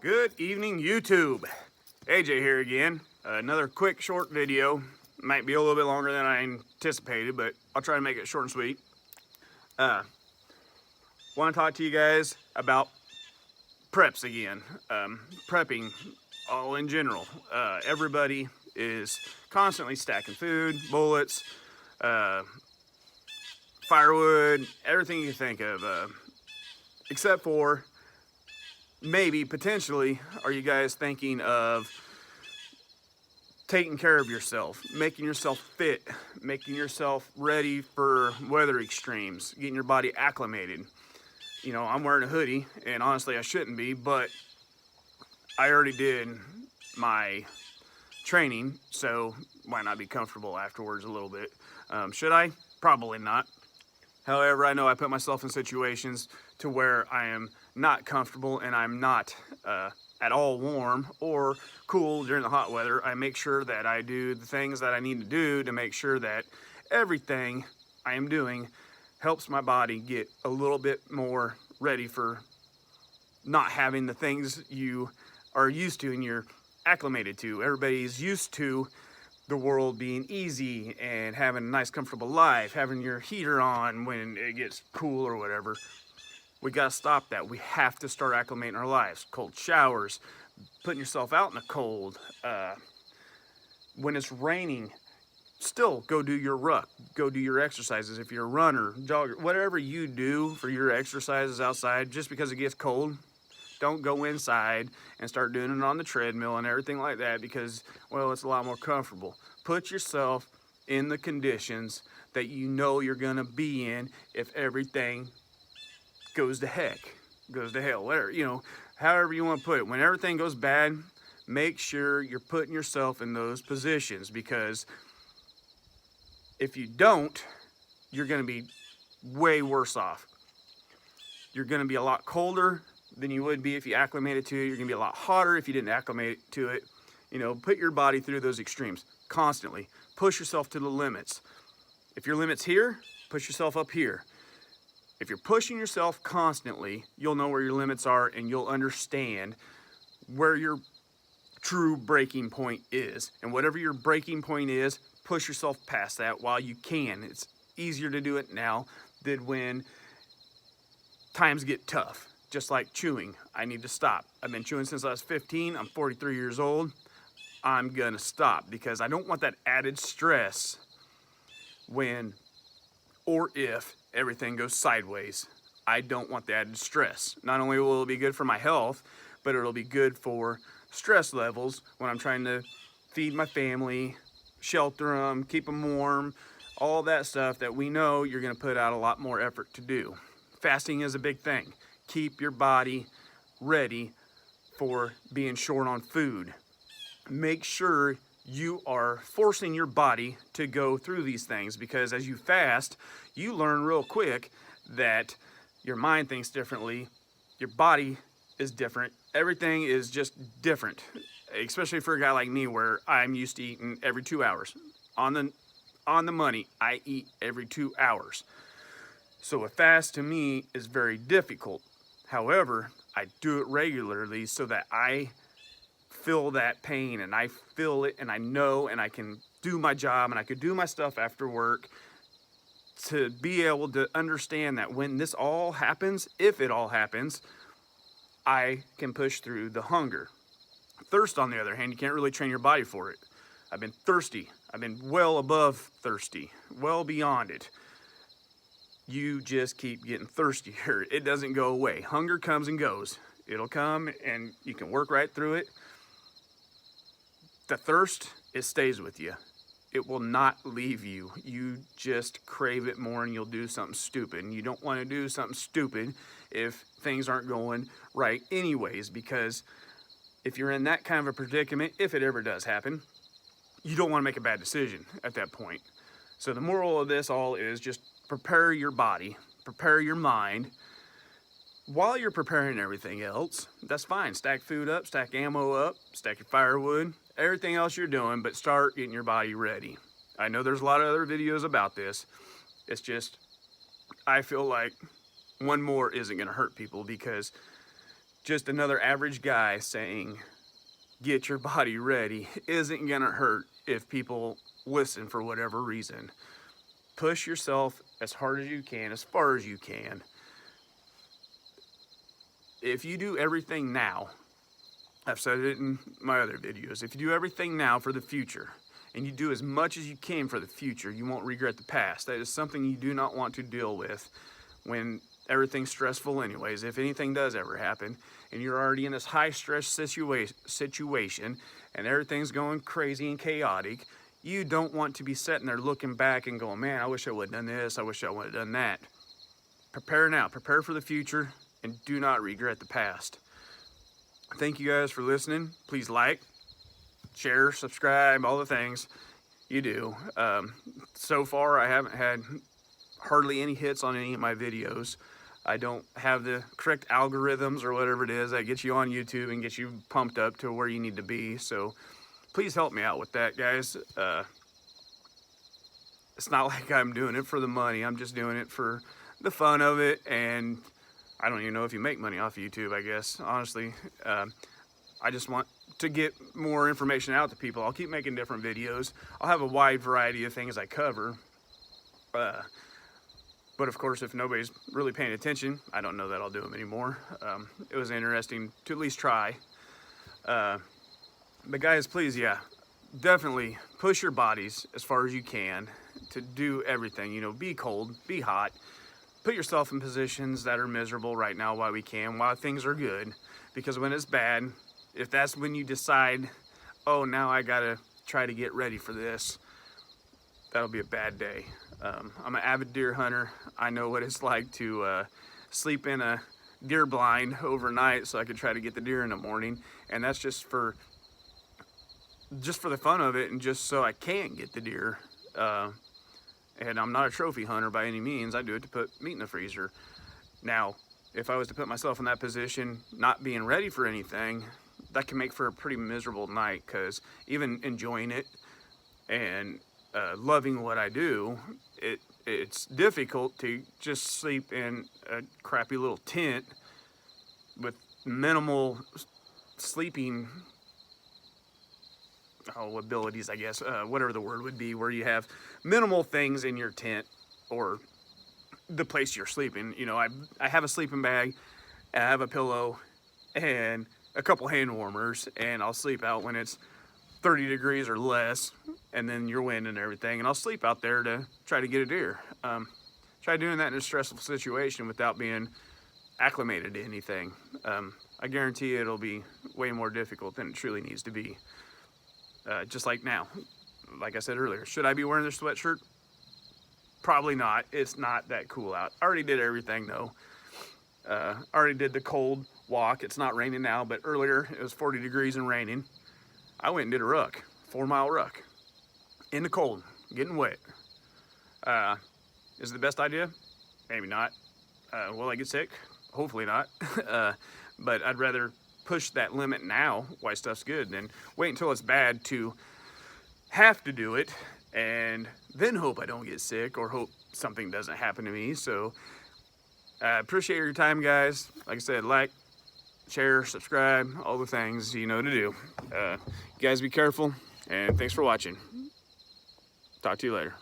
Good evening, YouTube. AJ here again. Another quick, short video. Might be a little bit longer than I anticipated, but I'll try to make it short and sweet. Want to talk to you guys about preps again. Prepping, all in general. Everybody is constantly stacking food, bullets, firewood, everything you think of, except for maybe, potentially, are you guys thinking of taking care of yourself, making yourself fit, making yourself ready for weather extremes, getting your body acclimated? You know, I'm wearing a hoodie, and honestly, I shouldn't be, but I already did my training, so why not be comfortable afterwards a little bit? Should I? Probably not. However, I know I put myself in situations to where I am not comfortable and I'm not at all warm or cool during the hot weather. I make sure that I do the things that I need to do to make sure that everything I am doing helps my body get a little bit more ready for not having the things you are used to and you're acclimated to. Everybody's used to the world being easy and having a nice comfortable life, having your heater on when it gets cool or whatever. We gotta stop that. We have to start acclimating our lives. Cold showers, putting yourself out in the cold. When it's raining, still go do your ruck, go do your exercises. If you're a runner, jogger, whatever you do for your exercises outside, just because it gets cold, don't go inside and start doing it on the treadmill and everything like that because, well, it's a lot more comfortable. Put yourself in the conditions that you know you're gonna be in if everything goes to hell, whatever, you know, however you want to put it. When everything goes bad, make sure you're putting yourself in those positions, because if you don't, you're gonna be way worse off. You're gonna be a lot colder than you would be if you acclimated to it. You're gonna be a lot hotter if you didn't acclimate to it. You know, put your body through those extremes constantly. Push yourself to the limits. If your limit's here, push yourself up here. If you're pushing yourself constantly, you'll know where your limits are and you'll understand where your true breaking point is. And whatever your breaking point is, push yourself past that while you can. It's easier to do it now than when times get tough. Just like chewing, I need to stop. I've been chewing since I was 15. I'm 43 years old. I'm gonna stop because I don't want that added stress when or if everything goes sideways. I don't want the added stress. Not only will it be good for my health, but it'll be good for stress levels when I'm trying to feed my family, shelter them, keep them warm, all that stuff that we know you're gonna put out a lot more effort to do. Fasting is a big thing. Keep your body ready for being short on food. Make sure you are forcing your body to go through these things, because as you fast, you learn real quick that your mind thinks differently, your body is different, everything is just different, especially for a guy like me where I'm used to eating every 2 hours. On the money, I eat every 2 hours. So a fast to me is very difficult. However, I do it regularly so that I feel that pain and I feel it and I know and I can do my job and I could do my stuff after work, to be able to understand that when this all happens, if it all happens, I can push through the hunger. Thirst, on the other hand, you can't really train your body for it. I've been thirsty. I've been well above thirsty, well beyond it. You just keep getting thirstier. It doesn't go away. Hunger comes and goes. It'll come and you can work right through it. The thirst, it stays with you. It will not leave you. You just crave it more and you'll do something stupid. And you don't want to do something stupid if things aren't going right anyways, because if you're in that kind of a predicament, if it ever does happen, you don't want to make a bad decision at that point. So the moral of this all is just prepare your body, prepare your mind. While you're preparing everything else, that's fine. Stack food up, stack ammo up, stack your firewood, everything else you're doing, but start getting your body ready. I know there's a lot of other videos about this. It's just, I feel like one more isn't gonna hurt people, because just another average guy saying, get your body ready, isn't gonna hurt if people listen for whatever reason. Push yourself as hard as you can, as far as you can. If you do everything now, I've said it in my other videos, if you do everything now for the future, and you do as much as you can for the future, you won't regret the past. That is something you do not want to deal with when everything's stressful anyways. If anything does ever happen, and you're already in this high stress situation, and everything's going crazy and chaotic, you don't want to be sitting there looking back and going, man, I wish I would have done this, I wish I would have done that. Prepare now, prepare for the future, and do not regret the past. Thank you guys for listening. Please like, share, subscribe, all the things you do. So far, I haven't had hardly any hits on any of my videos. I don't have the correct algorithms or whatever it is that gets you on YouTube and gets you pumped up to where you need to be. So please help me out with that, guys. It's not like I'm doing it for the money. I'm just doing it for the fun of it. And I don't even know if you make money off of YouTube, I guess. Honestly, I just want to get more information out to people. I'll keep making different videos. I'll have a wide variety of things I cover. But of course, if nobody's really paying attention, I don't know that I'll do them anymore. It was interesting to at least try. But guys, please, yeah, definitely push your bodies as far as you can to do everything. You know, be cold, be hot. Put yourself in positions that are miserable right now while we can, while things are good. Because when it's bad, if that's when you decide, oh, now I gotta try to get ready for this, that'll be a bad day. I'm an avid deer hunter. I know what it's like to sleep in a deer blind overnight so I could try to get the deer in the morning. And that's just for the fun of it and just so I can get the deer. And I'm not a trophy hunter by any means. I do it to put meat in the freezer. Now, if I was to put myself in that position, not being ready for anything, that can make for a pretty miserable night, because even enjoying it and loving what I do, it's difficult to just sleep in a crappy little tent with minimal sleeping abilities, I guess, whatever the word would be, where you have minimal things in your tent or the place you're sleeping. You know, I have a sleeping bag, I have a pillow, and a couple hand warmers, and I'll sleep out when it's 30 degrees or less, and then your wind and everything, and I'll sleep out there to try to get a deer. Try doing that in a stressful situation without being acclimated to anything. I guarantee it'll be way more difficult than it truly needs to be. Just like now, like I said earlier, should I be wearing this sweatshirt? Probably not. It's not that cool out. I already did everything though. Already did the cold walk. It's not raining now, but earlier it was 40 degrees and raining. I went and did a ruck, 4-mile ruck, in the cold, getting wet. Is it the best idea? Maybe not. Will I get sick? Hopefully not. But I'd rather push that limit now while stuff's good than wait until it's bad to have to do it and then hope I don't get sick or hope something doesn't happen to me. So I appreciate your time, guys. Like I said, like, share, subscribe, all the things you know to do. You guys be careful, and thanks for watching. Talk to you later.